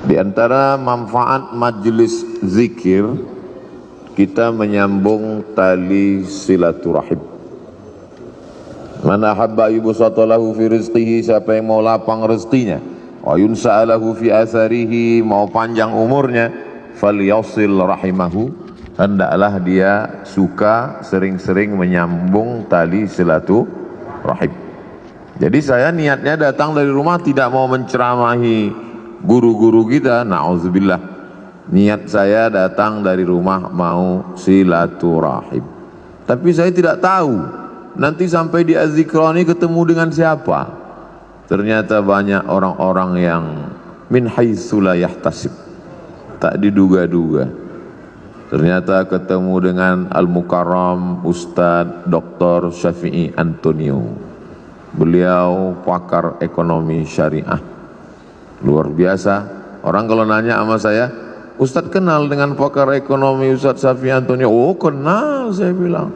Di antara manfaat majelis zikir, kita menyambung tali silaturahim. Man ahabba yubsatalahu fi rizqihi, siapa yang mau lapang rezekinya, wa yunsa'alahu fi atharihi, mau panjang umurnya, falyasil rahimahu, hendaklah dia suka sering-sering menyambung tali silaturahim. Jadi saya niatnya datang dari rumah tidak mau menceramahi guru-guru kita, na'udzubillah. Niat saya datang dari rumah mau silaturahim. Tapi saya tidak tahu nanti sampai di Az-Zikrani ketemu dengan siapa. Ternyata banyak orang-orang yang min haitsu la yahtasib, tak diduga-duga. Ternyata ketemu dengan Al-Mukarram Ustadz Dr. Syafi'i Antonio. Beliau pakar ekonomi syariah. Luar biasa. Orang kalau nanya sama saya, Ustadz kenal dengan pakar ekonomi Ustadz Syafi'i Antonio? Oh kenal, saya bilang.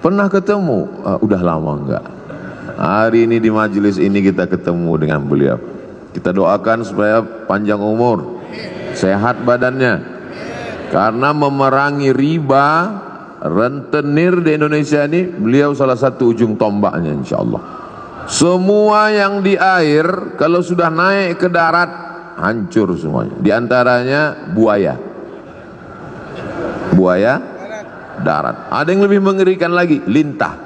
Pernah ketemu? Udah lama enggak. Hari ini di majelis ini kita ketemu dengan beliau. Kita doakan supaya panjang umur, sehat badannya. Karena memerangi riba, rentenir di Indonesia ini, beliau salah satu ujung tombaknya insyaallah. Semua yang di air kalau sudah naik ke darat hancur semuanya. Di antaranya buaya. Buaya darat. Ada yang lebih mengerikan lagi, lintah.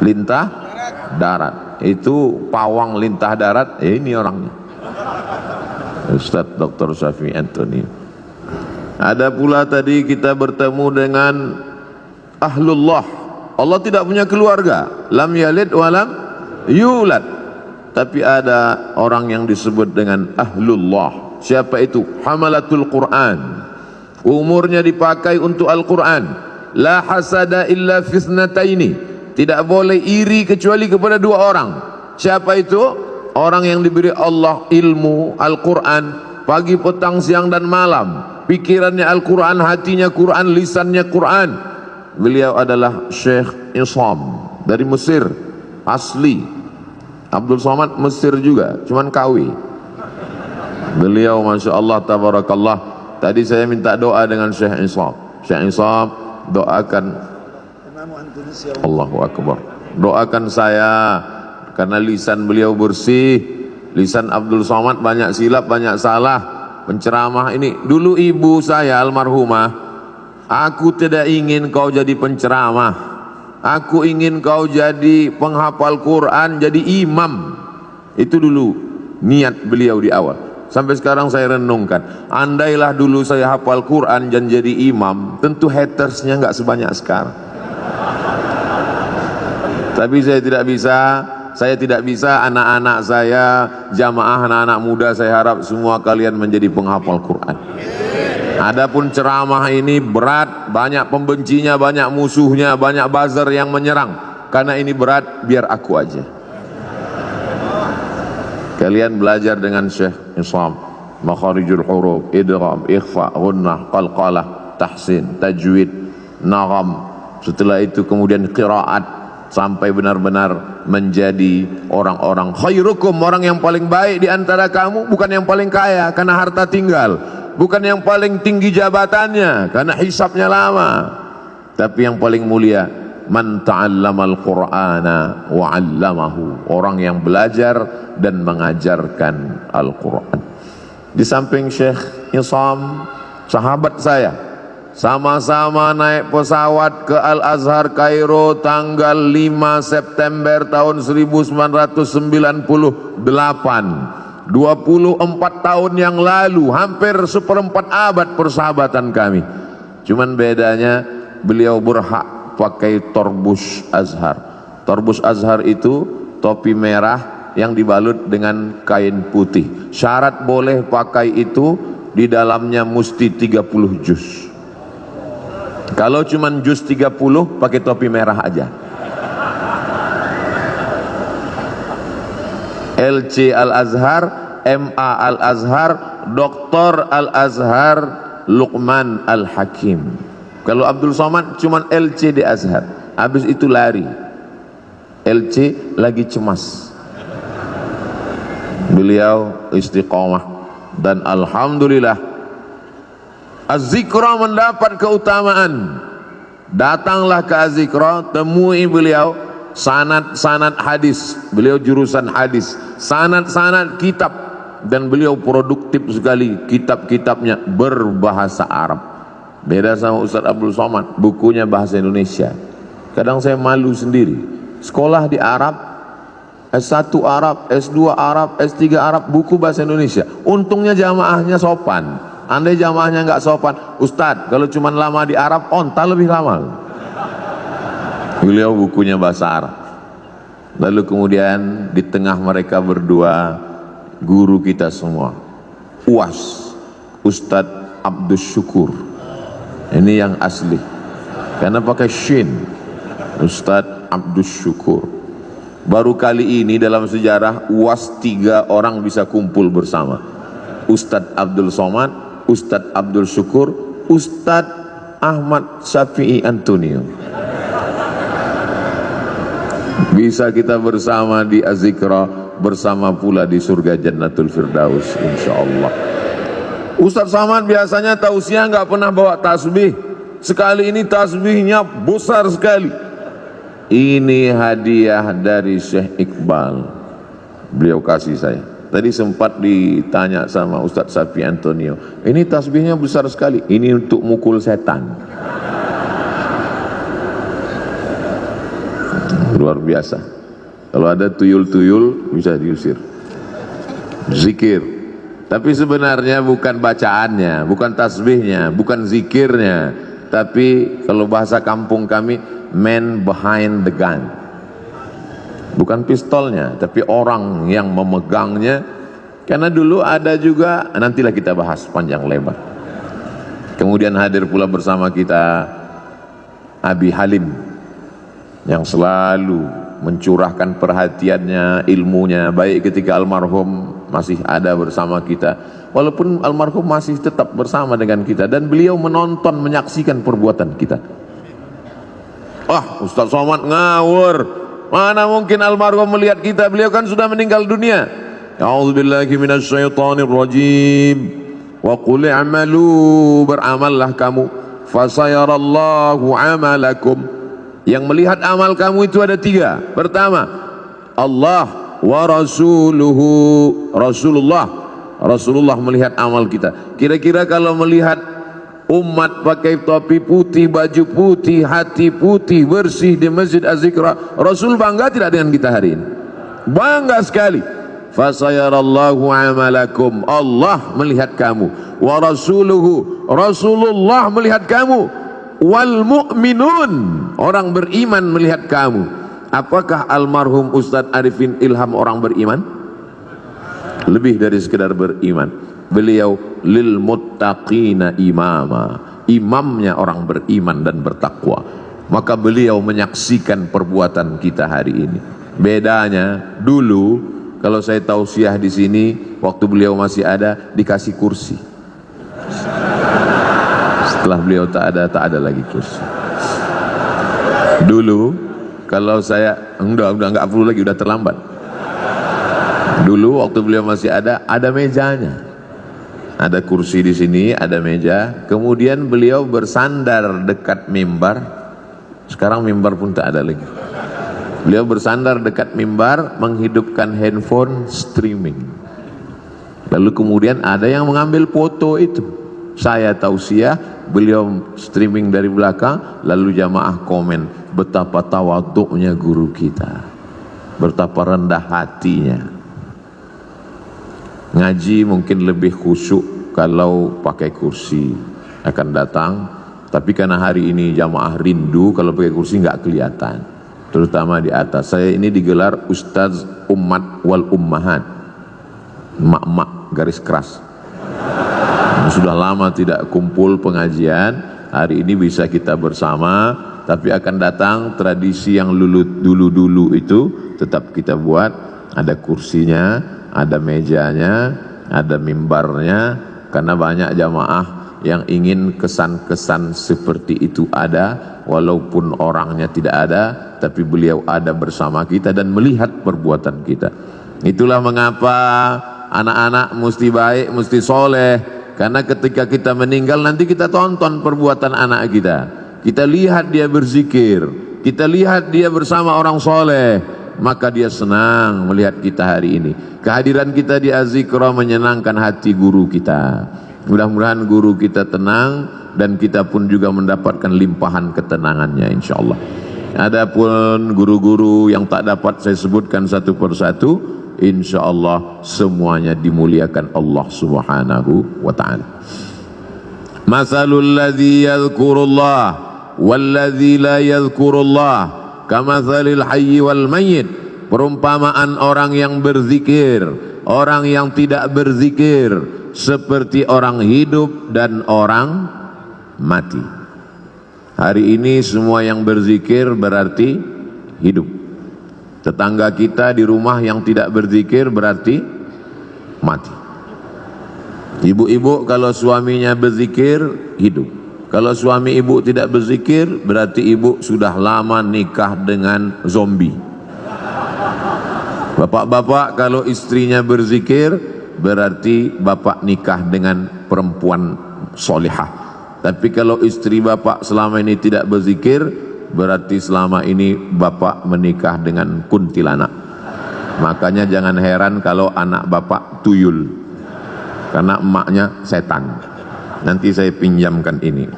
Lintah darat. Itu pawang lintah darat, ini orangnya. Ustadz Dr. Syafi'i Antonio. Ada pula tadi kita bertemu dengan Ahlullah. Allah tidak punya keluarga, lam yalid walam yulad, tapi ada orang yang disebut dengan Ahlullah. Siapa itu? Hamalatul Quran, umurnya dipakai untuk Al-Quran. La hasada illa fitnataini, tidak boleh iri kecuali kepada dua orang. Siapa itu? Orang yang diberi Allah ilmu Al-Quran pagi, petang, siang dan malam. Pikirannya Al-Quran, hatinya Quran, lisannya Quran. Beliau adalah Syekh Isam dari Mesir asli. Abdul Somad Mesir juga, cuman KW. Beliau Masya Allah tabarakallah. Tadi saya minta doa dengan Syekh Isam. Syekh Isam doakan, Allahu Akbar, doakan saya karena lisan beliau bersih. Lisan Abdul Somad banyak silap, banyak salah. Penceramah ini dulu ibu saya almarhumah, aku tidak ingin kau jadi penceramah, aku ingin kau jadi penghafal Quran, jadi imam. Itu dulu niat beliau di awal. Sampai sekarang saya renungkan, andailah dulu saya hafal Quran dan jadi imam, tentu hatersnya nggak sebanyak sekarang. Tapi saya tidak bisa, anak-anak saya, jamaah anak-anak muda, saya harap semua kalian menjadi penghafal Quran. Adapun ceramah ini berat, banyak pembencinya, banyak musuhnya, banyak buzzer yang menyerang. Karena ini berat, biar aku aja. Kalian belajar dengan Syekh Isam, makharijul huruf, idgham, ikhfa, ghunnah, qalqalah, tahsin, tajwid, nagham. Setelah itu kemudian qiraat sampai benar-benar menjadi orang-orang khairukum, orang yang paling baik di antara kamu, bukan yang paling kaya karena harta tinggal. Bukan yang paling tinggi jabatannya karena hisabnya lama, tapi yang paling mulia, man ta'allamal Qur'ana wa 'allamahu, orang yang belajar dan mengajarkan Al-Qur'an. Di samping Syekh Isam, sahabat saya, sama-sama naik pesawat ke Al-Azhar Kairo tanggal 5 September tahun 1998. 24 tahun yang lalu, hampir seperempat abad persahabatan kami. Cuman bedanya beliau berhak pakai torbus Azhar. Torbus Azhar itu topi merah yang dibalut dengan kain putih. Syarat boleh pakai itu, di dalamnya mesti 30 juz. Kalau cuman juz 30 pakai topi merah aja. LC Al-Azhar, MA Al-Azhar, Dr. Al-Azhar, Luqman Al-Hakim. Kalau Abdul Somad cuman LC di Azhar, habis itu lari. LC lagi cemas. Beliau istiqomah Dan alhamdulillah Az-Zikra mendapat keutamaan. Datanglah ke Az-Zikra, temui beliau, sanad-sanad hadis, beliau jurusan hadis, sanad-sanad kitab, dan beliau produktif sekali, kitab-kitabnya berbahasa Arab. Beda sama Ustaz Abdul Somad, bukunya bahasa Indonesia. Kadang saya malu sendiri, sekolah di Arab, S1 Arab, S2 Arab, S3 Arab, buku bahasa Indonesia. Untungnya jamaahnya sopan. Andai jamaahnya nggak sopan, Ustadz kalau cuma lama di Arab, onta lebih lama. Beliau bukunya bahasa Arab. Lalu kemudian di tengah mereka berdua, guru kita semua, UAS, Ustadz Abdus Syukur. Ini yang asli, karena pakai shin, Ustadz Abdus Syukur. Baru kali ini dalam sejarah UAS 3 orang bisa kumpul bersama. Ustadz Abdul Somad, Ustadz Abdul Syukur, Ustadz Ahmad Syafi'i Antonio. Bisa kita bersama di Az-Zikra, bersama pula di surga Jannatul Firdaus insyaallah. Ustadz Somad biasanya tausiah nggak pernah bawa tasbih. Sekali ini tasbihnya besar sekali. Ini hadiah dari Syekh Iqbal, beliau kasih saya. Tadi sempat ditanya sama Ustadz Syafi'i Antonio, ini tasbihnya besar sekali, ini untuk mukul setan. Luar biasa. Kalau ada tuyul-tuyul bisa diusir. Zikir. Tapi sebenarnya bukan bacaannya, bukan tasbihnya, bukan zikirnya, tapi kalau bahasa kampung kami, man behind the gun. Bukan pistolnya, tapi orang yang memegangnya. Karena dulu ada juga, nantilah kita bahas panjang lebar. Kemudian hadir pula bersama kita Abi Halim, yang selalu mencurahkan perhatiannya, ilmunya, baik ketika almarhum masih ada bersama kita, walaupun almarhum masih tetap bersama dengan kita, dan beliau menonton, menyaksikan perbuatan kita. Ustaz Somad ngawur, mana mungkin almarhum melihat kita, beliau kan sudah meninggal dunia. A'udzubillahi minasyaitonir rajim. Wa qul i'malu, beramallah kamu, fasayarallahu amalakum. Yang melihat amal kamu itu ada 3. Pertama, Allah wa rasuluhu, Rasulullah melihat amal kita. Kira-kira kalau melihat umat pakai topi putih, baju putih, hati putih, bersih di Masjid Az-Zikra, Rasul bangga tidak dengan kita hari ini? Bangga sekali. Fasayarallahu amalakum, Allah melihat kamu, wa rasuluhu, Rasulullah melihat kamu, wal mu'minun, orang beriman melihat kamu. Apakah almarhum Ustadz Arifin Ilham orang beriman? Lebih dari sekedar beriman, beliau lil muttaqina imama, imamnya orang beriman dan bertakwa. Maka beliau menyaksikan perbuatan kita hari ini. Bedanya dulu, kalau saya tausiah di sini, waktu beliau masih ada, dikasih kursi. Setelah beliau tak ada lagi kursi. Dulu kalau saya udah nggak perlu lagi, udah terlambat. Dulu waktu beliau masih ada mejanya, ada kursi di sini, ada meja. Kemudian beliau bersandar dekat mimbar. Sekarang mimbar pun tak ada lagi. Beliau bersandar dekat mimbar, menghidupkan handphone streaming. Lalu kemudian ada yang mengambil foto itu. Saya tausiah, beliau streaming dari belakang, lalu jamaah komen betapa tawaduknya guru kita, betapa rendah hatinya. Ngaji mungkin lebih khusyuk kalau pakai kursi, akan datang. Tapi karena hari ini jamaah rindu, kalau pakai kursi nggak kelihatan, terutama di atas. Saya ini digelar Ustaz Ummat wal Ummahat, mak-mak garis keras. Sudah lama tidak kumpul pengajian, hari ini bisa kita bersama. Tapi akan datang tradisi yang dulu-dulu itu tetap kita buat. Ada kursinya, ada mejanya, ada mimbarnya, karena banyak jamaah yang ingin kesan-kesan seperti itu ada, walaupun orangnya tidak ada, tapi beliau ada bersama kita dan melihat perbuatan kita. Itulah mengapa anak-anak mesti baik, mesti soleh. Karena ketika kita meninggal nanti kita tonton perbuatan anak kita. Kita lihat dia berzikir, kita lihat dia bersama orang soleh, maka dia senang melihat kita hari ini. Kehadiran kita di Az-Zikra menyenangkan hati guru kita. Mudah-mudahan guru kita tenang dan kita pun juga mendapatkan limpahan ketenangannya insyaallah. Adapun guru-guru yang tak dapat saya sebutkan satu persatu, insyaallah semuanya dimuliakan Allah Subhanahu wa taala. Masalul ladzi yadhkurullah wal ladzi la yadhkurullah kamatsalil hayyi wal mayyit. Perumpamaan orang yang berzikir, orang yang tidak berzikir, seperti orang hidup dan orang mati. Hari ini semua yang berzikir berarti hidup. Tetangga kita di rumah yang tidak berzikir berarti mati. Ibu-ibu kalau suaminya berzikir hidup. Kalau suami ibu tidak berzikir berarti ibu sudah lama nikah dengan zombie. Bapak-bapak kalau istrinya berzikir berarti bapak nikah dengan perempuan solihah. Tapi kalau istri bapak selama ini tidak berzikir berarti selama ini bapak menikah dengan kuntilanak. Makanya jangan heran kalau anak bapak tuyul, karena emaknya setan. Nanti saya pinjamkan ini.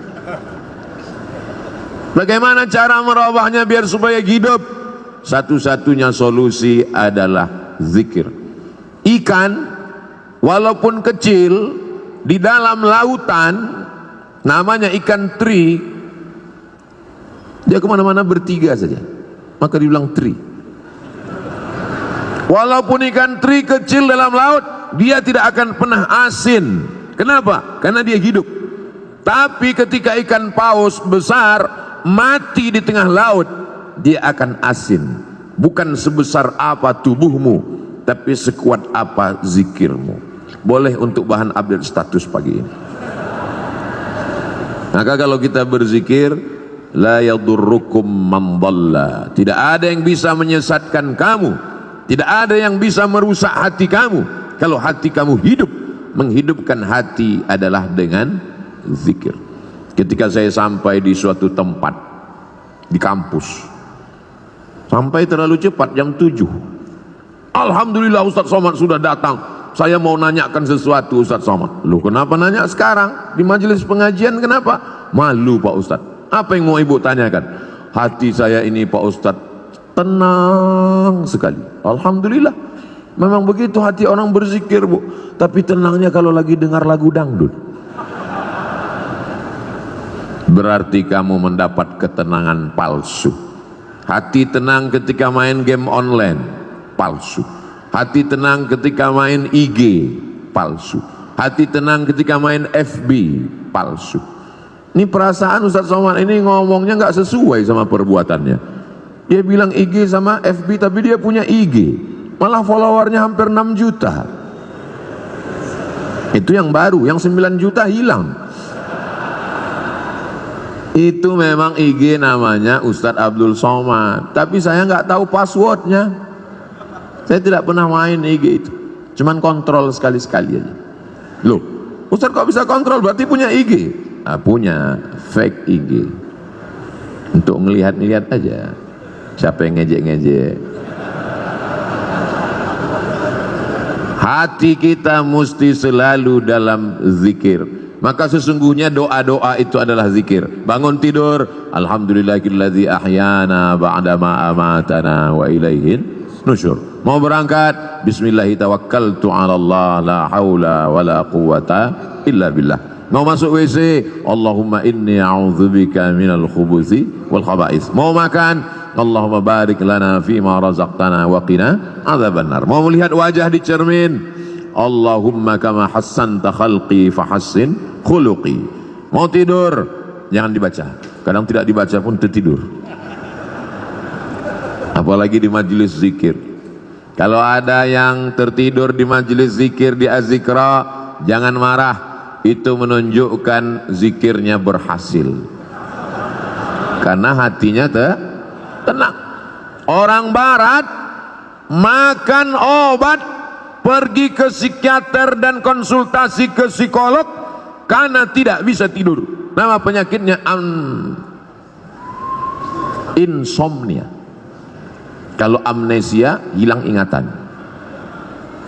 Bagaimana cara merubahnya biar supaya hidup? Satu-satunya solusi adalah zikir. Ikan walaupun kecil di dalam lautan, namanya ikan teri, dia kemana-mana bertiga saja, maka dibilang teri. Walaupun ikan teri kecil dalam laut, dia tidak akan pernah asin. Kenapa? Karena dia hidup. Tapi ketika ikan paus besar mati di tengah laut, dia akan asin. Bukan sebesar apa tubuhmu, tapi sekuat apa zikirmu. Boleh untuk bahan update status pagi ini. Maka kalau kita berzikir, la yadurrukum man dhalla, tidak ada yang bisa menyesatkan kamu, tidak ada yang bisa merusak hati kamu. Kalau hati kamu hidup, menghidupkan hati adalah dengan zikir. Ketika saya sampai di suatu tempat di kampus, sampai terlalu cepat jam 7. Alhamdulillah Ustaz Somad sudah datang. Saya mau nanyakan sesuatu Ustaz Somad. Loh, kenapa nanya sekarang? Di majelis pengajian kenapa? Malu Pak Ustaz. Apa yang mau ibu tanyakan? Hati saya ini Pak Ustaz tenang sekali. Alhamdulillah. Memang begitu hati orang berzikir Bu. Tapi tenangnya kalau lagi dengar lagu dangdut. Berarti kamu mendapat ketenangan palsu. Hati tenang ketika main game online, palsu. Hati tenang ketika main IG, palsu. Hati tenang ketika main FB, palsu. Ini perasaan Ustaz Somad ini ngomongnya nggak sesuai sama perbuatannya. Dia bilang IG sama FB, tapi dia punya IG, malah followernya hampir 6 juta. Itu yang baru, yang 9 juta hilang. Itu memang IG namanya Ustadz Abdul Somad, tapi saya nggak tahu passwordnya. Saya tidak pernah main IG itu, cuman kontrol sekali-sekali aja. Loh, Ustadz kok bisa kontrol? Berarti punya IG? Ah, punya fake IG untuk ngelihat-ngelihat aja siapa yang ngejek-ngejek. Hati kita mesti selalu dalam zikir. Maka sesungguhnya doa-doa itu adalah zikir. Bangun tidur, alhamdulillahilladzi ahyana ba'dama amatana wa ilaihin nusyur. Mau berangkat, bismillahi tawakkaltu 'ala Allah la haula wala quwata illa billah. Mau masuk WC, Allahumma inni a'udzubika minal khubuthi wal khaba'is. Mau makan, Allahumma barik lana fima razaqtana wa qina adzabannar. Mau melihat wajah di cermin, Allahumma kama hassanta khalqi fahassin khuluqi. Mau tidur, jangan dibaca. Kadang tidak dibaca pun tertidur. Apalagi di majelis zikir. Kalau ada yang tertidur di majelis zikir di Az-Zikra, jangan marah. Itu menunjukkan zikirnya berhasil. Karena hatinya tenang. Orang barat makan obat pergi ke psikiater dan konsultasi ke psikolog karena tidak bisa tidur. Nama penyakitnya insomnia. Kalau amnesia, hilang ingatan.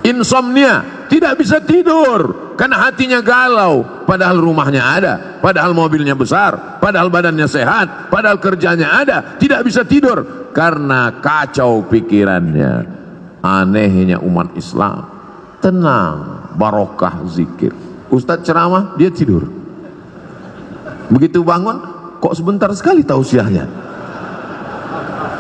Insomnia, tidak bisa tidur karena hatinya galau, padahal rumahnya ada, padahal mobilnya besar, padahal badannya sehat, padahal kerjanya ada, tidak bisa tidur karena kacau pikirannya. Anehnya umat Islam, tenang, barokah zikir. Ustadz ceramah, dia tidur. Begitu bangun, kok sebentar sekali tausiahnya.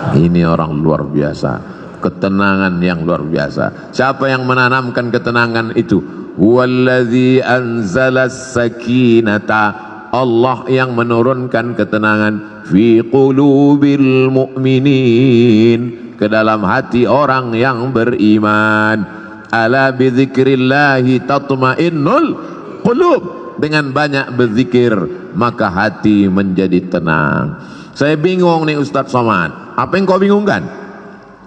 Ini orang luar biasa, ketenangan yang luar biasa. Siapa yang menanamkan ketenangan itu? Wallazi anzalas sakinata, Allah yang menurunkan ketenangan fi qulubil mu'minin, ke dalam hati orang yang beriman. Ala bidzikrillahi tatmainnul qulub, dengan banyak berzikir maka hati menjadi tenang. Saya bingung nih Ustadz Somad, apa yang kau bingungkan?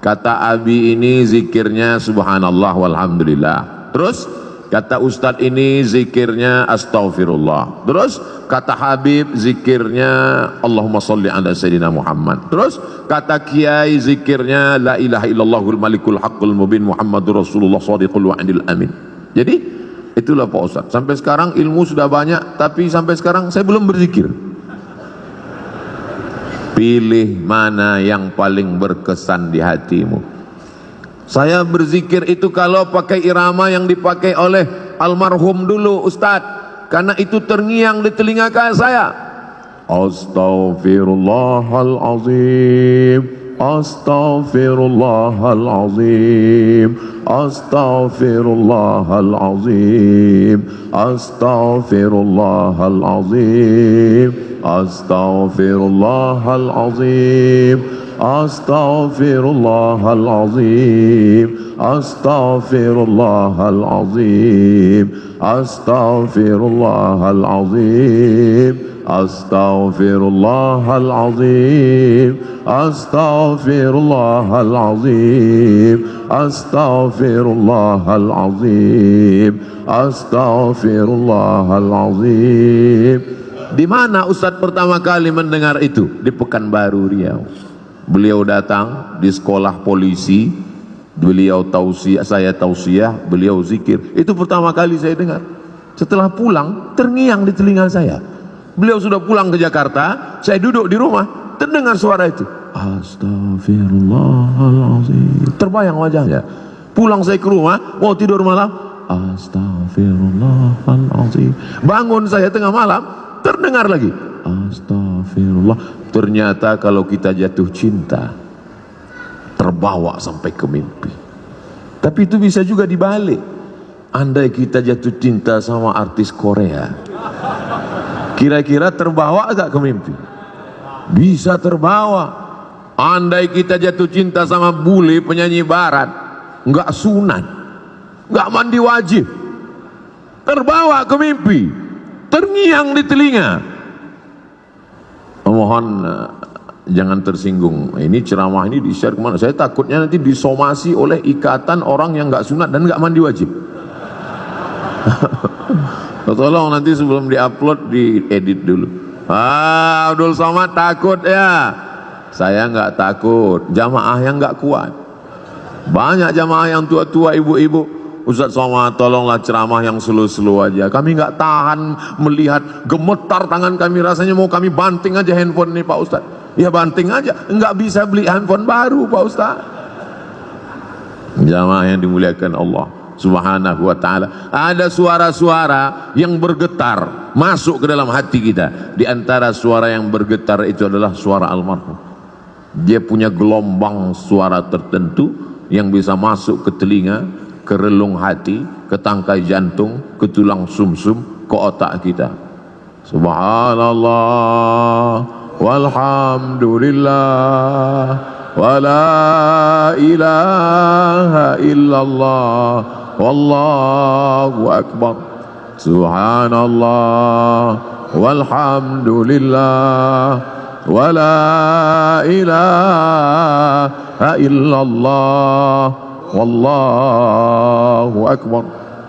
Kata Abi ini zikirnya subhanallah walhamdulillah. Terus kata Ustadz ini zikirnya astaghfirullah. Terus kata Habib zikirnya Allahumma sholli ala sayyidina Muhammad. Terus kata Kiai zikirnya la ilaha illallahul malikul haqqul mubin Muhammadur Rasulullah shadiqul wa'dil amin. Jadi itulah Pak Ustadz. Sampai sekarang ilmu sudah banyak, tapi sampai sekarang saya belum berzikir. Pilih mana yang paling berkesan di hatimu. Saya berzikir itu kalau pakai irama yang dipakai oleh almarhum dulu Ustadz, karena itu terngiang di telinga saya. Astaghfirullahalazim, astaghfirullahalazim, astaghfirullahalazim, astaghfirullahalazim, astaghfirullahalazim, astaghfirullahalazim, astaghfirullahalazim, astaghfirullahalazim, astaghfirullahalazim, astaghfirullahalazim, astaghfirullahalazim, astaghfirullahalazim. Di mana Ustadz pertama kali mendengar itu? Di Pekanbaru Riau. Beliau datang di sekolah polisi, beliau tausiah, saya tausiah, beliau zikir. Itu pertama kali saya dengar. Setelah pulang, terngiang di telinga saya. Beliau sudah pulang ke Jakarta, saya duduk di rumah, terdengar suara itu. Astaghfirullahalazim. Terbayang wajahnya. Pulang saya ke rumah, mau tidur malam, astaghfirullahalazim. Bangun saya tengah malam, terdengar lagi astagfirullah. Ternyata kalau kita jatuh cinta, terbawa sampai ke mimpi. Tapi itu bisa juga dibalik. Andai kita jatuh cinta sama artis Korea, kira-kira terbawa agak ke mimpi? Bisa terbawa. Andai kita jatuh cinta sama bule penyanyi barat, nggak sunat, nggak mandi wajib, terbawa ke mimpi, terngiang di telinga. Mohon jangan tersinggung. Ini ceramah ini di-share kemana? Saya takutnya nanti disomasi oleh ikatan orang yang nggak sunat dan nggak mandi wajib. Tolong nanti sebelum diupload diedit dulu. Abdul Somad takut ya? Saya nggak takut. Jamaah yang nggak kuat. Banyak jamaah yang tua-tua, ibu-ibu. Ustadz Somad tolonglah ceramah yang slow-slow aja, kami nggak tahan melihat, gemetar tangan kami, rasanya mau kami banting aja handphone nih Pak Ustadz. Ya banting aja, nggak bisa beli handphone baru Pak Ustadz. Jamaah yang dimuliakan Allah Subhanahu wa ta'ala, ada suara-suara yang bergetar masuk ke dalam hati kita. Di antara suara yang bergetar itu adalah suara almarhum. Dia punya gelombang suara tertentu yang bisa masuk ke telinga, ke relung hati, ke tangkai jantung, ke tulang sumsum, ke otak kita. Subhanallah walhamdulillah wa la ilaha illallah wallahu akbar. Subhanallah walhamdulillah wa la ilaha illallah wallahu akbar,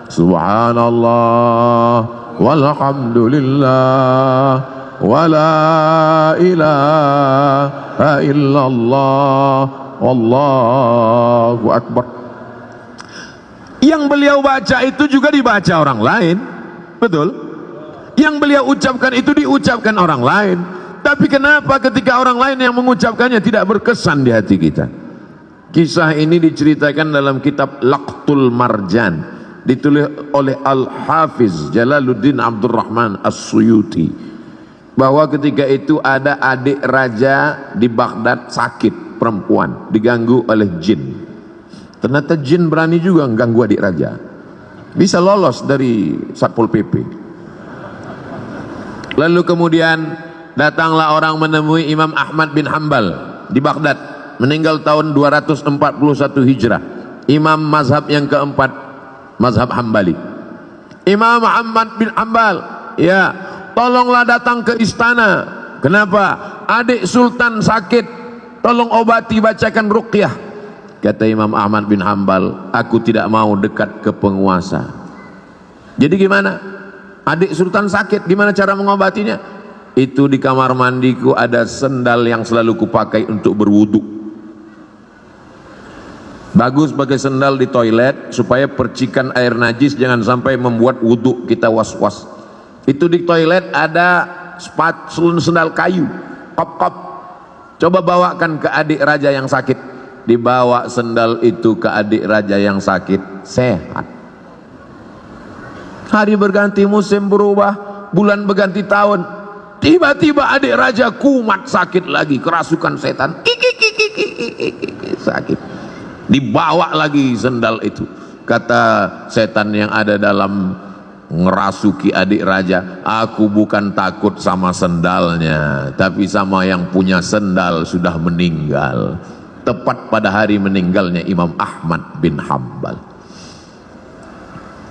subhanallah walhamdulillah wala ilaha illallah wallahu akbar. Yang beliau baca itu juga dibaca orang lain, betul? Yang beliau ucapkan itu diucapkan orang lain. Tapi kenapa ketika orang lain yang mengucapkannya tidak berkesan di hati kita? Kisah ini diceritakan dalam kitab Laqtul Marjan, ditulis oleh Al-Hafiz Jalaluddin Abdurrahman As-Suyuti, bahwa ketika itu ada adik raja di Baghdad sakit, perempuan, diganggu oleh jin. Ternyata jin berani juga mengganggu adik raja, bisa lolos dari Satpol PP. Lalu kemudian datanglah orang menemui Imam Ahmad bin Hanbal di Baghdad, meninggal tahun 241 Hijrah, imam mazhab yang keempat, mazhab Hambali. Imam Ahmad bin Hanbal, ya, tolonglah datang ke istana. Kenapa? Adik sultan sakit, tolong obati, bacakan ruqyah. Kata Imam Ahmad bin Hanbal, aku tidak mau dekat ke penguasa. Jadi gimana? Adik sultan sakit, gimana cara mengobatinya? Itu di kamar mandiku ada sendal yang selalu kupakai untuk berwudu. Bagus pakai sendal di toilet supaya percikan air najis jangan sampai membuat wudu kita was-was. Itu di toilet ada sendal kayu, kop-kop. Coba bawakan ke adik raja yang sakit. Dibawa sendal itu ke adik raja yang sakit, sehat. Hari berganti, musim berubah, bulan berganti tahun, tiba-tiba adik raja kumat sakit lagi, kerasukan setan, sakit. Dibawa lagi sendal itu. Kata setan yang ada dalam ngerasuki adik raja, aku bukan takut sama sendalnya, tapi sama yang punya sendal sudah meninggal. Tepat pada hari meninggalnya Imam Ahmad bin Hanbal.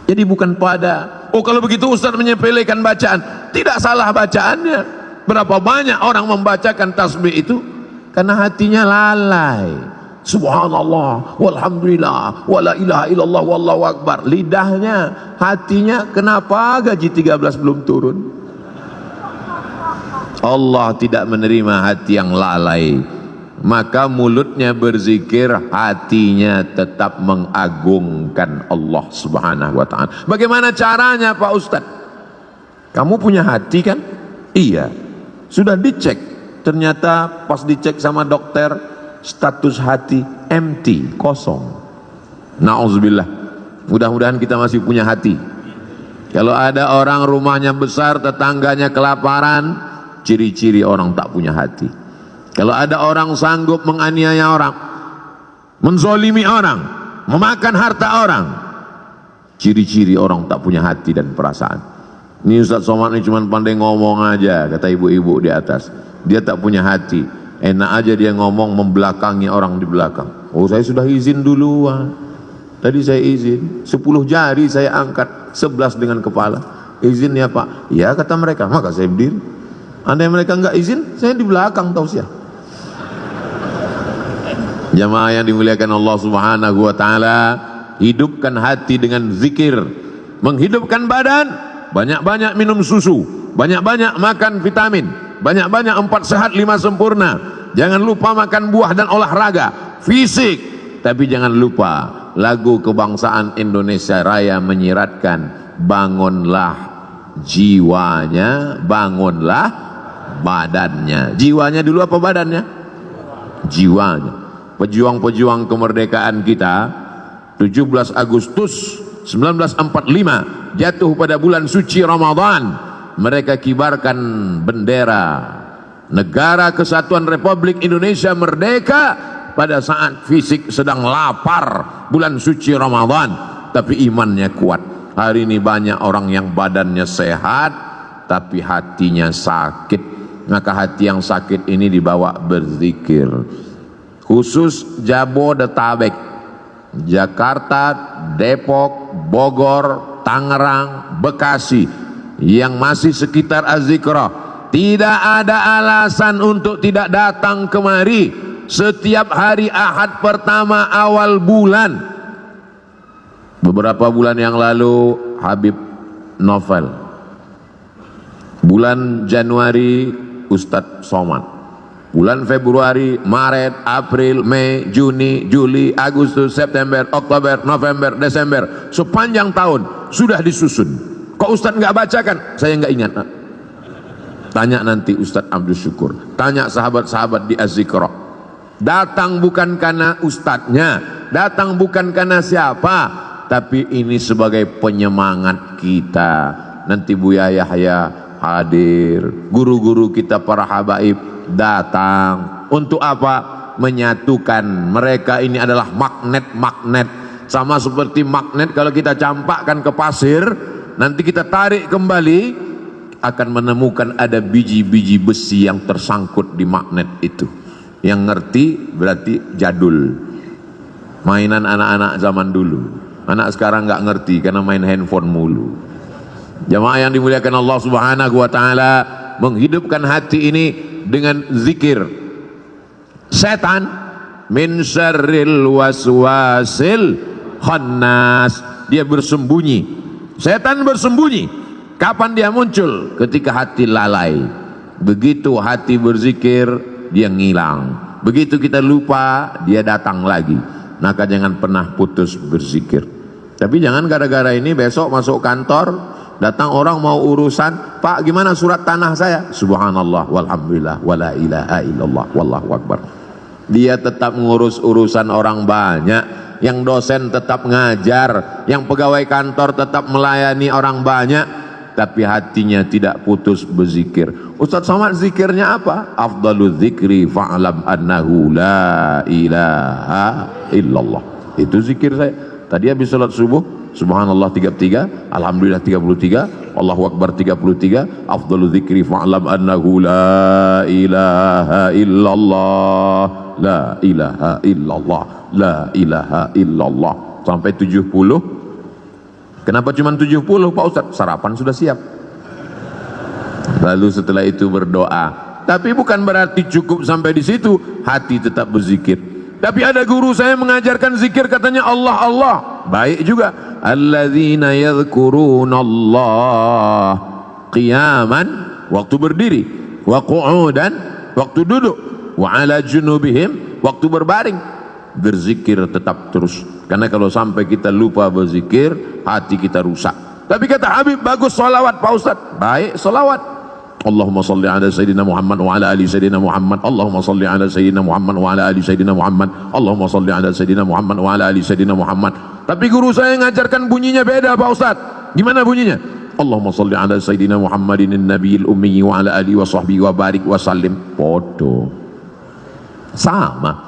Jadi bukan pada, oh kalau begitu Ustaz menyepelekan bacaan. Tidak salah bacaannya. Berapa banyak orang membacakan tasbih itu karena hatinya lalai. Subhanallah, walhamdulillah, wala ilaha illallah, wallahu akbar. Lidahnya, hatinya, kenapa gaji 13 belum turun? Allah tidak menerima hati yang lalai. Maka mulutnya berzikir, hatinya tetap mengagungkan Allah subhanahu wa ta'ala. Bagaimana caranya Pak Ustadz? Kamu punya hati kan? Iya. Sudah dicek. Ternyata pas dicek sama dokter, status hati empty, kosong. Na'udzubillah. Mudah-mudahan kita masih punya hati. Kalau ada orang rumahnya besar, tetangganya kelaparan, ciri-ciri orang tak punya hati. Kalau ada orang sanggup menganiaya orang, menzolimi orang, memakan harta orang, ciri-ciri orang tak punya hati dan perasaan. Ini Ustaz Somad ini cuma pandai ngomong aja, kata ibu-ibu di atas. Dia tak punya hati. Enak aja dia ngomong membelakangi orang di belakang. Oh, saya sudah izin duluan. Tadi saya izin, 10 jari saya angkat, 11 dengan kepala. Izin ya Pak? Ya kata mereka, maka saya berdiri. Andai mereka enggak izin, saya di belakang tausiah. Jamaah yang dimuliakan Allah subhanahu wa ta'ala, hidupkan hati dengan zikir. Menghidupkan badan, banyak-banyak minum susu, banyak-banyak makan vitamin, banyak-banyak 4 sehat 5 sempurna. Jangan lupa makan buah dan olahraga fisik. Tapi jangan lupa lagu kebangsaan Indonesia Raya menyiratkan, bangunlah jiwanya, bangunlah badannya. Jiwanya dulu apa badannya? Jiwanya. Pejuang-pejuang kemerdekaan kita 17 Agustus 1945 jatuh pada bulan suci Ramadan. Mereka kibarkan bendera Negara Kesatuan Republik Indonesia merdeka pada saat fisik sedang lapar bulan suci Ramadan, tapi imannya kuat. Hari ini banyak orang yang badannya sehat tapi hatinya sakit. Maka hati yang sakit ini dibawa berzikir. Khusus Jabodetabek, Jakarta, Depok, Bogor, Tangerang, Bekasi yang masih sekitar Az-Zikrah, tidak ada alasan untuk tidak datang kemari setiap hari Ahad pertama awal bulan. Beberapa bulan yang lalu Habib Novel, bulan Januari Ustadz Somad, bulan Februari, Maret, April, Mei, Juni, Juli, Agustus, September, Oktober, November, Desember, sepanjang tahun sudah disusun. Kok Ustadz nggak bacakan? Saya nggak ingat. Tanya nanti Ustadz Abdul Syukur, tanya sahabat-sahabat di Az-Zikra. Datang bukan karena ustadznya, datang bukan karena siapa, tapi ini sebagai penyemangat kita. Nanti Buya Yahya hadir, guru-guru kita para habaib datang. Untuk apa? Menyatukan. Mereka ini adalah magnet-magnet, sama seperti magnet kalau kita campakkan ke pasir, nanti kita tarik kembali, akan menemukan ada biji-biji besi yang tersangkut di magnet itu. Yang ngerti berarti jadul, mainan anak-anak zaman dulu. Anak sekarang nggak ngerti karena main handphone mulu. Jamaah yang dimuliakan Allah Subhanahu wa taala, menghidupkan hati ini dengan zikir. Setan min syarril waswasil khannas, dia bersembunyi. Setan bersembunyi. Kapan dia muncul? Ketika hati lalai. Begitu hati berzikir, dia ngilang. Begitu kita lupa, dia datang lagi. Maka jangan pernah putus berzikir. Tapi jangan gara-gara ini besok masuk kantor, datang orang mau urusan, Pak gimana surat tanah saya? Subhanallah walhamdulillah wala ilaha illallah wallahu akbar. Dia tetap ngurus urusan orang banyak, yang dosen tetap ngajar, yang pegawai kantor tetap melayani orang banyak, tapi hatinya tidak putus berzikir. Ustaz Somad zikirnya apa? Afdalul zikri fa'lam annahu la ilaha illallah. Itu zikir saya. Tadi habis salat subuh, subhanallah 33, alhamdulillah 33, Allahu akbar 33, afdalul zikri fa'lam annahu la ilaha illallah, la ilaha illallah, la ilaha illallah, sampai 70. Kenapa cuma 70 Pak Ustadz? Sarapan sudah siap. Lalu setelah itu berdoa. Tapi bukan berarti cukup sampai di situ, hati tetap berzikir. Tapi ada guru saya mengajarkan zikir, katanya Allah Allah. Baik juga. Alladzina yadhkurunallah qiyaman, waktu berdiri, wa qu'udan, waktu duduk, wa ala junubihim, waktu berbaring. Berzikir tetap terus. Karena kalau sampai kita lupa berzikir, hati kita rusak. Tapi kata Habib, bagus solawat Pak Ustadz. Baik solawat. Allahumma salli ala Sayyidina Muhammad wa ala ali Sayyidina Muhammad. Allahumma salli ala Sayyidina Muhammad wa ala ali Sayyidina Muhammad. Allahumma salli ala Sayyidina Muhammad wa ala ali Sayyidina Muhammad. Tapi guru saya ngajarkan bunyinya beda Pak Ustadz. Gimana bunyinya? Allahumma salli ala Sayyidina Muhammadin nabiyil ummi wa ala ali wa sahbihi wa barik wa sallim. Podo. Sama.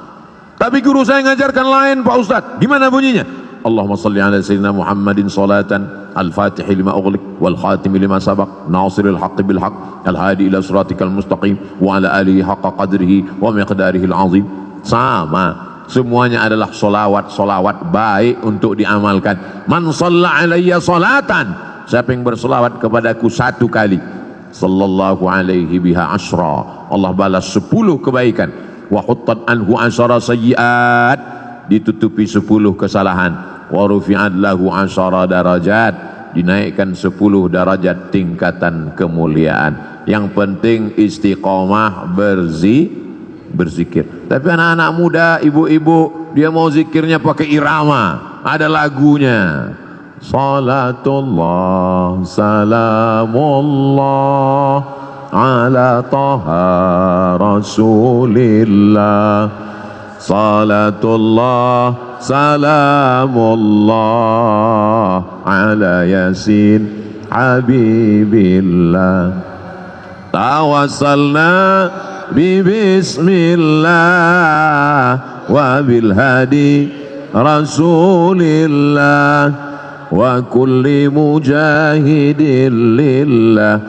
Tapi guru saya ngajarkan lain Pak Ustadz. Gimana bunyinya? Allahumma salli ala Sayyidina Muhammadin salatan al-fatihi lima ughliq wal khatimi lima sabaq nasiril haqqi bil haqq al hadi ila siratikal mustaqim wa ala alihi haqqa qadrihi wa miqdarihi al-azim. Sama, semuanya adalah solawat baik untuk diamalkan. Man shalla alayya salatan, siapa yang bersolawat kepadaku satu kali, sallallahu alaihi biha asyra, Allah balas 10 kebaikan. Wa huttat anhu asyara sayyiat, ditutupi 10 kesalahan. Wa rufi'at lahu asyara darajat, dinaikkan 10 darajat tingkatan kemuliaan. Yang penting istiqomah berzikir. Tapi anak-anak muda, ibu-ibu, dia mau zikirnya pakai irama, ada lagunya. Salatullah salamullah ala taha rasulillah, salatullah salamullah ala yasin habibillah, tawassalna bismillah wa bil hadi rasulillah wa kulli mujahidin lillah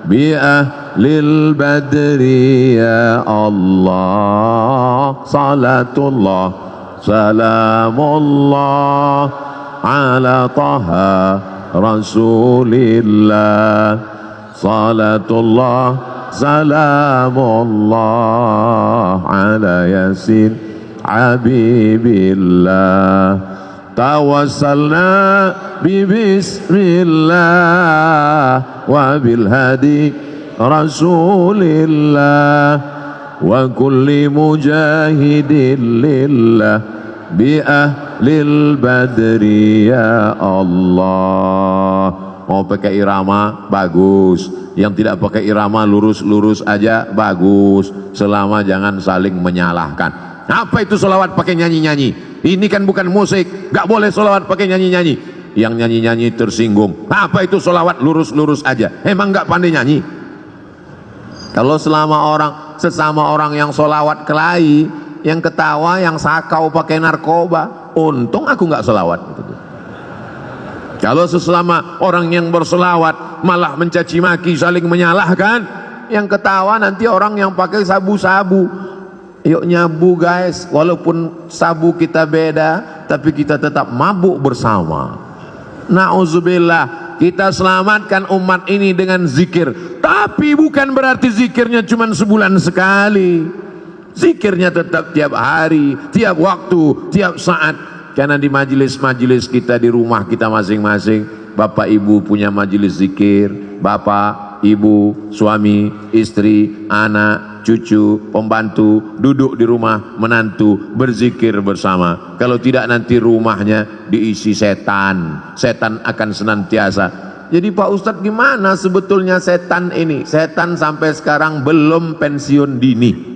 bi ahlil badri ya Allah. Salatullah salamullah ala taha rasulillah, salatullah salamullah ala yasin habibillah. tawassalna bi bismillah wa bil hadi rasulillah wa kulli mujahidin lillah bi ahlil badri ya Allah. Mau pakai irama bagus, yang tidak pakai irama lurus-lurus aja bagus, selama jangan saling menyalahkan. Apa itu sholawat pakai nyanyi-nyanyi? Ini kan bukan musik, gak boleh sholawat pakai nyanyi-nyanyi. Yang nyanyi-nyanyi tersinggung. Apa itu sholawat lurus-lurus aja? Emang gak pandai nyanyi? Kalau sesama orang yang sholawat kelahi, yang ketawa, yang sakau pakai narkoba, untung aku gak sholawat. Kalau sesama orang yang berselawat malah mencaci maki, saling menyalahkan, yang ketawa nanti orang yang pakai sabu-sabu. Yuk nyabu guys, walaupun sabu kita beda, tapi kita tetap mabuk bersama. Na'udzubillah, kita selamatkan umat ini dengan zikir. Tapi bukan berarti zikirnya cuma sebulan sekali. Zikirnya tetap tiap hari, tiap waktu, tiap saat. Karena di majelis-majelis kita, di rumah kita masing-masing, bapak ibu punya majelis zikir, bapak, ibu, suami, istri, anak, cucu, pembantu, duduk di rumah, menantu, berzikir bersama. Kalau tidak nanti rumahnya diisi setan, setan akan senantiasa. Jadi Pak Ustadz, gimana sebetulnya setan ini? Setan sampai sekarang belum pensiun dini.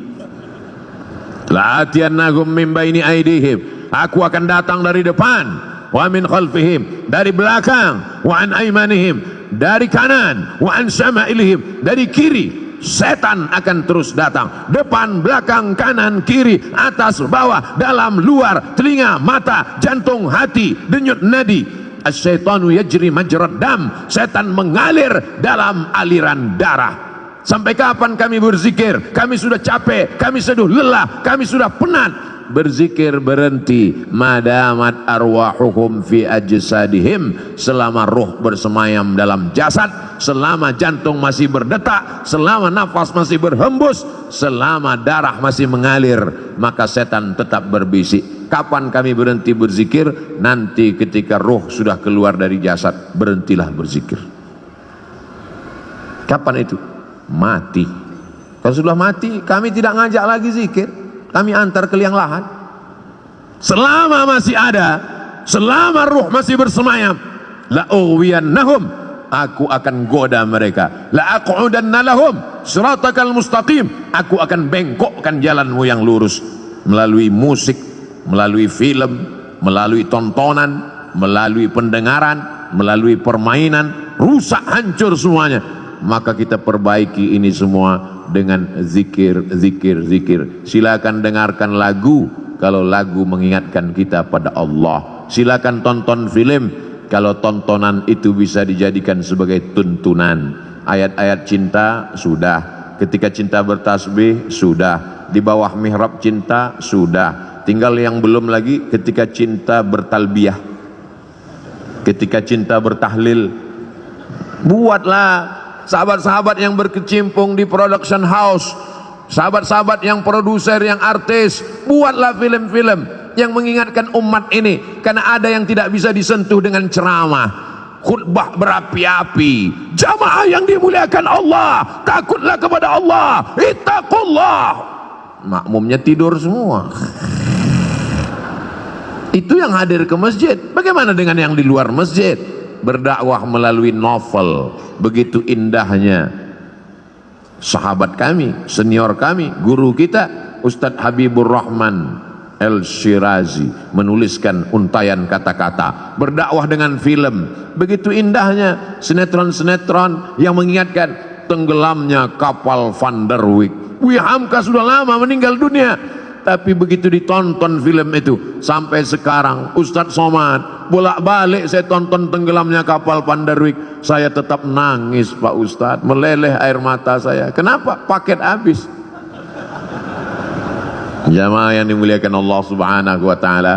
La'atiyannahum min baini aidihim, aku akan datang dari depan, wa min khalfihim, dari belakang, wa an aimanihim, dari kanan, wa an syama'ilihim, dari kiri. Setan akan terus datang, depan, belakang, kanan, kiri, atas, bawah, dalam, luar, telinga, mata, jantung, hati, denyut nadi. Asyaitanu yajri majrad dam, setan mengalir dalam aliran darah. Sampai kapan kami berzikir? Kami sudah capek, kami sudah lelah, kami sudah penat. Berzikir berhenti, madamat arwahuhum fi ajsadihim, selama ruh bersemayam dalam jasad, selama jantung masih berdetak, selama nafas masih berhembus, selama darah masih mengalir, maka setan tetap berbisik. Kapan kami berhenti berzikir? Nanti ketika ruh sudah keluar dari jasad, berhentilah berzikir. Kapan itu? Mati. Kalau sudah mati, kami tidak ngajak lagi zikir, kami antar ke liang lahat. Selama masih ada, selama ruh masih bersemayam, la ughwiyannahum, aku akan goda mereka. La aqudanna lahum siratakal mustaqim, aku akan bengkokkan jalanmu yang lurus. Melalui musik, melalui film, melalui tontonan, melalui pendengaran, melalui permainan, rusak hancur semuanya. Maka kita perbaiki ini semua dengan zikir, zikir, zikir. Silakan dengarkan lagu kalau lagu mengingatkan kita pada Allah. Silakan tonton film kalau tontonan itu bisa dijadikan sebagai tuntunan. Ayat-ayat cinta sudah, ketika cinta bertasbih sudah, di bawah mihrab cinta sudah. Tinggal yang belum lagi ketika cinta bertalbiyah, ketika cinta bertahlil. Buatlah sahabat-sahabat yang berkecimpung di production house, sahabat-sahabat yang produser, yang artis, buatlah film-film yang mengingatkan umat ini. Karena ada yang tidak bisa disentuh dengan ceramah, khutbah berapi-api. Jamaah yang dimuliakan Allah, takutlah kepada Allah, ittaqullah. Makmumnya tidur semua. Itu yang hadir ke masjid. Bagaimana dengan yang di luar masjid? Berdakwah melalui novel. Begitu indahnya sahabat kami, senior kami, guru kita Ustadz Habibur Rahman Al-Shirazi menuliskan untayan kata-kata. Berdakwah dengan film. Begitu indahnya sinetron-sinetron yang mengingatkan tenggelamnya kapal Van der Wijk. Wih Hamka sudah lama meninggal dunia, tapi begitu ditonton film itu, sampai sekarang Ustadz Somad bolak-balik saya tonton tenggelamnya kapal Van der Wijk, saya tetap nangis Pak Ustadz, meleleh air mata saya. Kenapa? Paket habis. Jamaah yang dimuliakan Allah Subhanahu wa taala,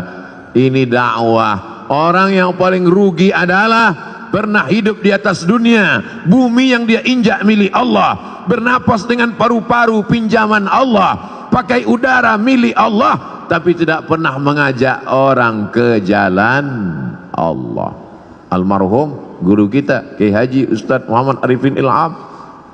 ini dakwah. Orang yang paling rugi adalah pernah hidup di atas dunia, bumi yang dia injak milik Allah, bernapas dengan paru-paru pinjaman Allah, pakai udara milik Allah, tapi tidak pernah mengajak orang ke jalan Allah. Almarhum guru kita Kiai Haji Ustadz Muhammad Arifin Ilham,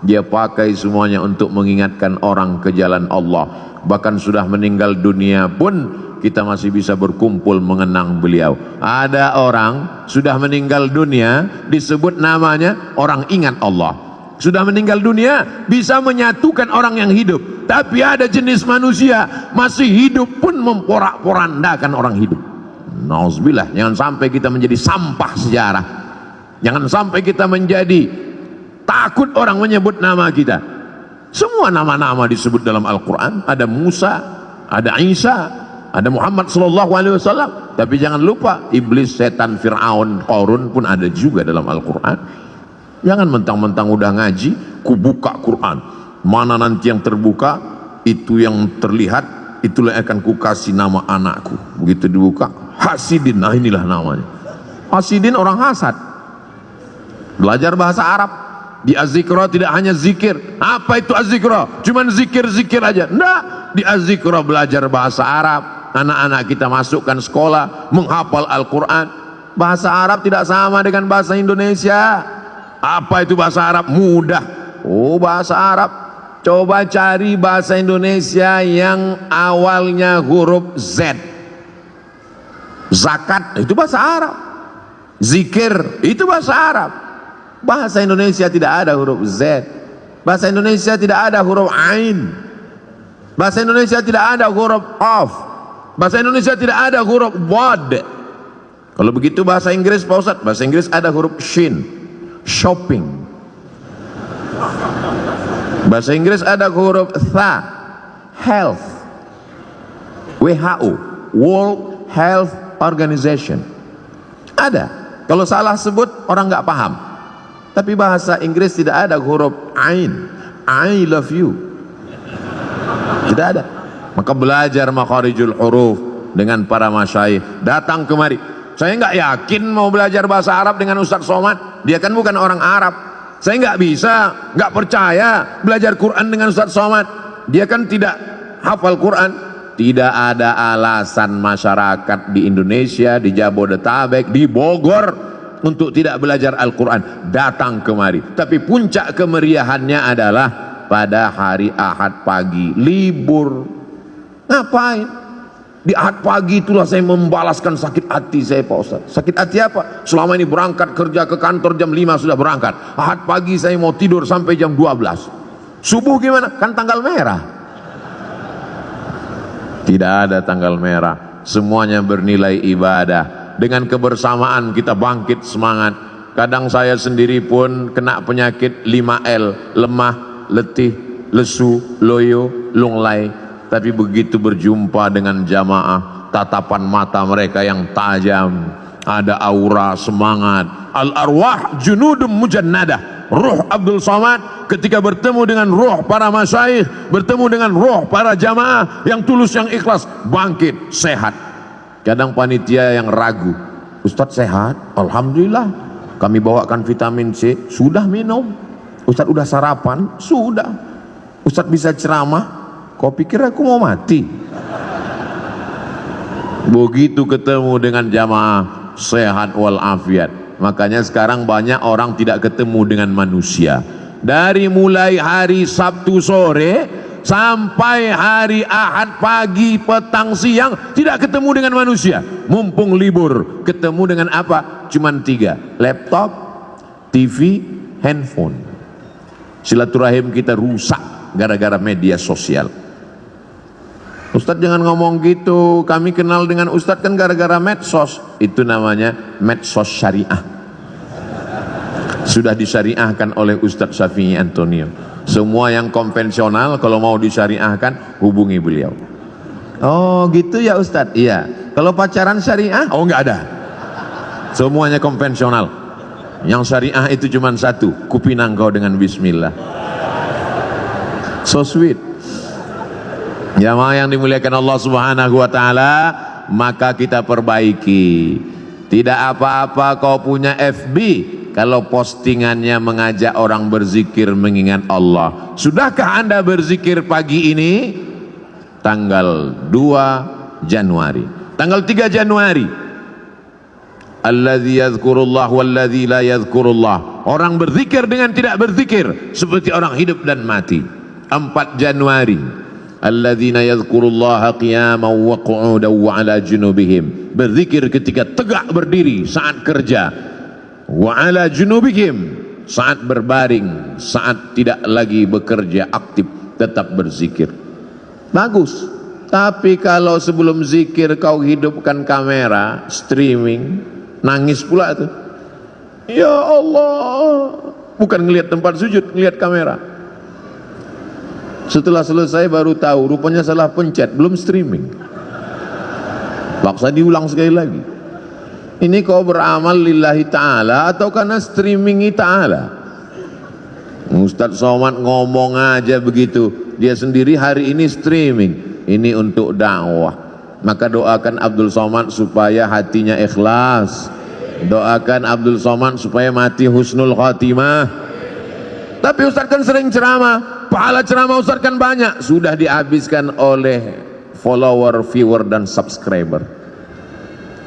dia pakai semuanya untuk mengingatkan orang ke jalan Allah. Bahkan sudah meninggal dunia pun kita masih bisa berkumpul mengenang beliau. Ada orang sudah meninggal dunia disebut namanya orang ingat Allah. Sudah meninggal dunia bisa menyatukan orang yang hidup. Tapi ada jenis manusia masih hidup pun memporak-porandakan orang hidup. Nauzubillah, jangan sampai kita menjadi sampah sejarah. Jangan sampai kita menjadi takut orang menyebut nama kita. Semua nama-nama disebut dalam Al-Quran. Ada Musa, ada Isa, ada Muhammad sallallahu alaihi wasallam. Tapi jangan lupa iblis, setan, Fir'aun, Qarun pun ada juga dalam Al-Quran. Jangan mentang-mentang udah ngaji, ku buka Quran. Mana nanti yang terbuka, itu yang terlihat, itulah yang akan ku kasih nama anakku. Begitu dibuka, Hasidin, nah inilah namanya. Hasidin orang hasad. Belajar bahasa Arab. Di Az-Zikra tidak hanya zikir. Apa itu Az-Zikra? Cuman zikir-zikir aja. Enggak, di Az-Zikra belajar bahasa Arab. Anak-anak kita masukkan sekolah, menghafal Al-Quran. Bahasa Arab tidak sama dengan bahasa Indonesia. Apa itu bahasa Arab? Mudah. Oh, bahasa Arab. Coba cari bahasa Indonesia yang awalnya huruf Z. Zakat itu bahasa Arab. Zikir itu bahasa Arab. Bahasa Indonesia tidak ada huruf Z. Bahasa Indonesia tidak ada huruf Ain. Bahasa Indonesia tidak ada huruf Qaf. Bahasa Indonesia tidak ada huruf Wad. Kalau begitu bahasa Inggris Pak Ustadz, bahasa Inggris ada huruf Shin. Shopping. Bahasa Inggris ada huruf Tha. Health. WHO, World Health Organization. Ada. Kalau salah sebut orang nggak paham. Tapi bahasa Inggris tidak ada huruf Ain. I love you. Tidak ada. Maka belajar makharijul huruf dengan para masyayikh. Datang kemari. Saya nggak yakin mau belajar bahasa Arab dengan Ustaz Somad. Dia kan bukan orang Arab. Saya nggak bisa, nggak percaya belajar Quran dengan Ustaz Somad. Dia kan tidak hafal Quran. Tidak ada alasan masyarakat di Indonesia, di Jabodetabek, di Bogor untuk tidak belajar Al-Quran. Datang kemari. Tapi puncak kemeriahannya adalah pada hari Ahad pagi, libur. Ngapain? Di Ahad pagi itulah saya membalaskan sakit hati saya Pak Ustaz. Sakit hati apa? Selama ini berangkat kerja ke kantor jam 5 sudah berangkat. Ahad pagi saya mau tidur sampai jam 12. Subuh gimana? Kan tanggal merah. Tidak ada tanggal merah. Semuanya bernilai ibadah. Dengan kebersamaan kita bangkit semangat. Kadang saya sendiri pun kena penyakit 5L, lemah, letih, lesu, loyo, lunglai. Tapi begitu berjumpa dengan jamaah, tatapan mata mereka yang tajam, ada aura semangat. Al-arwah junudum mujannadah. Ruh Abdul Somad ketika bertemu dengan ruh para masyayikh, bertemu dengan ruh para jamaah yang tulus, yang ikhlas, bangkit, sehat. Kadang panitia yang ragu, Ustadz sehat? Alhamdulillah. Kami bawakan vitamin C, sudah minum. Ustadz udah sarapan? Sudah. Ustadz bisa ceramah? Kau pikir aku mau mati? Begitu ketemu dengan jamaah, sehat walafiat. Makanya sekarang banyak orang tidak ketemu dengan manusia. Dari mulai hari Sabtu sore sampai hari Ahad pagi, petang, siang tidak ketemu dengan manusia. Mumpung libur, ketemu dengan apa? Cuman 3, laptop, TV, handphone. Silaturahim kita rusak gara-gara media sosial. Ustadz jangan ngomong gitu, kami kenal dengan Ustadz kan gara-gara medsos. Itu namanya medsos syariah. Sudah disyariahkan oleh Ustadz Syafi'i Antonio. Semua yang konvensional kalau mau disyariahkan hubungi beliau. Oh gitu ya Ustadz? Iya. Kalau pacaran syariah? Oh nggak ada. Semuanya konvensional. Yang syariah itu cuma satu, kupinang kau dengan bismillah. So sweet. Jamaah yang dimuliakan Allah Subhanahu wa taala, maka kita perbaiki. Tidak apa-apa kau punya FB kalau postingannya mengajak orang berzikir mengingat Allah. Sudahkah Anda berzikir pagi ini? Tanggal 2 Januari. Tanggal 3 Januari, alladzi yadhkurullah walladzi la yadhkurullah. Orang berzikir dengan tidak berzikir seperti orang hidup dan mati. 4 Januari, alladzina yadhkurullaha qiyaman wa qu'udan wa 'ala junubihim. Berzikir ketika tegak berdiri saat kerja, wa 'ala junubihim, saat berbaring, saat tidak lagi bekerja aktif, tetap berzikir. Bagus. Tapi kalau sebelum zikir kau hidupkan kamera, streaming, nangis pula tuh. Ya Allah, bukan ngelihat tempat sujud, ngelihat kamera. Setelah selesai baru tahu, rupanya salah pencet, belum streaming. Paksa diulang sekali lagi. Ini kau beramal lillahi ta'ala atau karena streamingi ta'ala? Ustadz Somad ngomong aja begitu, dia sendiri hari ini streaming. Ini untuk dakwah. Maka doakan Abdul Somad supaya hatinya ikhlas. Doakan Abdul Somad supaya mati husnul khatimah. Tapi Ustadz kan sering ceramah, pahala ceramah Ustadz kan banyak, sudah dihabiskan oleh follower, viewer dan subscriber.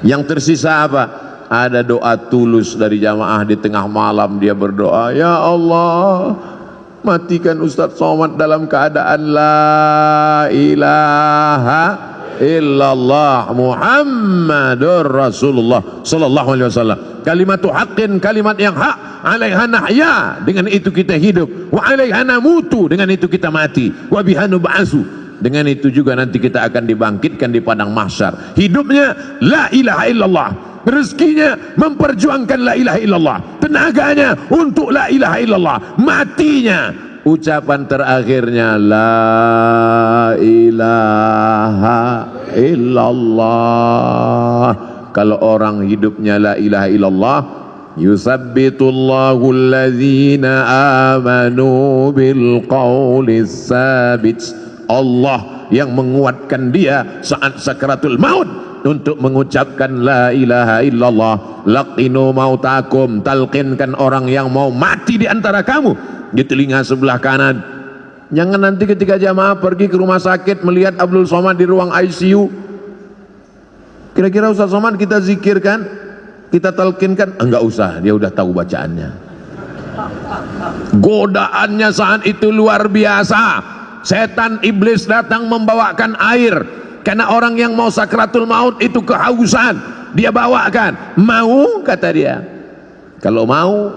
Yang tersisa apa? Ada doa tulus dari jamaah di tengah malam, dia berdoa, ya Allah, matikan Ustadz Somad dalam keadaan la ilaha illallah Muhammadur Rasulullah sallallahu alaihi wasallam. Kalimatu haqqin, kalimat yang hak, alaiha nahya, dengan itu kita hidup, wa alaiha namutu, dengan itu kita mati, wa biha nub'atsu, dengan itu juga nanti kita akan dibangkitkan di padang mahsyar. Hidupnya la ilaha illallah, rezekinya memperjuangkan la ilaha illallah, tenaganya untuk la ilaha illallah, matinya ucapan terakhirnya la ilaha illallah. Kalau orang hidupnya la ilaha illallah, yusabbitullahu alladzina amanu bil qawlis sabit. Allah yang menguatkan dia saat sakaratul maut untuk mengucapkan la ilaha illallah. Laqinu mautakum, talqinkan orang yang mau mati di antara kamu di telinga sebelah kanan. Jangan nanti ketika jamaah pergi ke rumah sakit melihat Abdul Somad di ruang ICU, kira-kira Ustaz Somad kita zikirkan, kita talqinkan, enggak usah, dia udah tahu bacaannya. Godaannya saat itu luar biasa. Setan iblis datang membawakan air, karena orang yang mau sakratul maut itu kehausan, dia bawakan. Mau, kata dia. Kalau mau,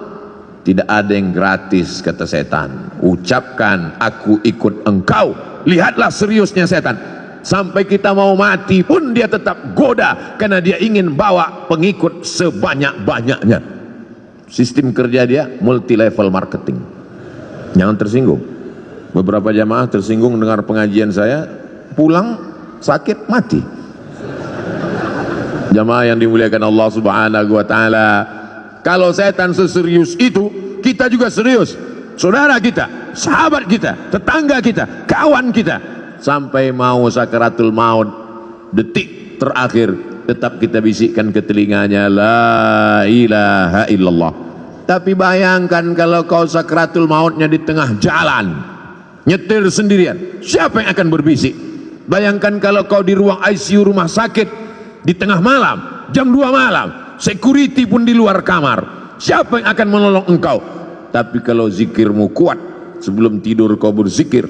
tidak ada yang gratis, kata setan. Ucapkan aku ikut engkau. Lihatlah seriusnya setan. Sampai kita mau mati pun dia tetap goda, karena dia ingin bawa pengikut sebanyak-banyaknya. Sistem kerja dia multi level marketing. Jangan tersinggung. Beberapa jamaah tersinggung dengar pengajian saya, pulang sakit mati. Jamaah yang dimuliakan Allah Subhanahu wa taala, kalau setan seserius itu, kita juga serius. Saudara kita, sahabat kita, tetangga kita, kawan kita, sampai mau sakaratul maut, detik terakhir tetap kita bisikkan ke telinganya la ilaha illallah. Tapi bayangkan kalau kau sakaratul mautnya di tengah jalan, nyetir sendirian, siapa yang akan berbisik? Bayangkan kalau kau di ruang ICU rumah sakit di tengah malam, jam 2 malam, security pun di luar kamar, siapa yang akan menolong engkau? Tapi kalau zikirmu kuat, sebelum tidur kau berzikir,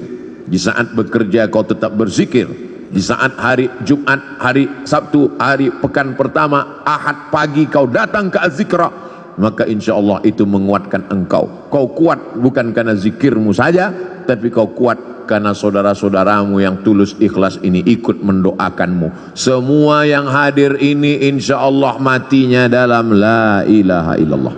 di saat bekerja kau tetap berzikir, di saat hari Jumat, hari Sabtu, hari pekan pertama, Ahad pagi kau datang ke Az-Zikra, maka insya Allah itu menguatkan engkau. Kau kuat bukan karena zikirmu saja, tapi kau kuat karena saudara-saudaramu yang tulus ikhlas ini ikut mendoakanmu. Semua yang hadir ini insya Allah matinya dalam la ilaha illallah.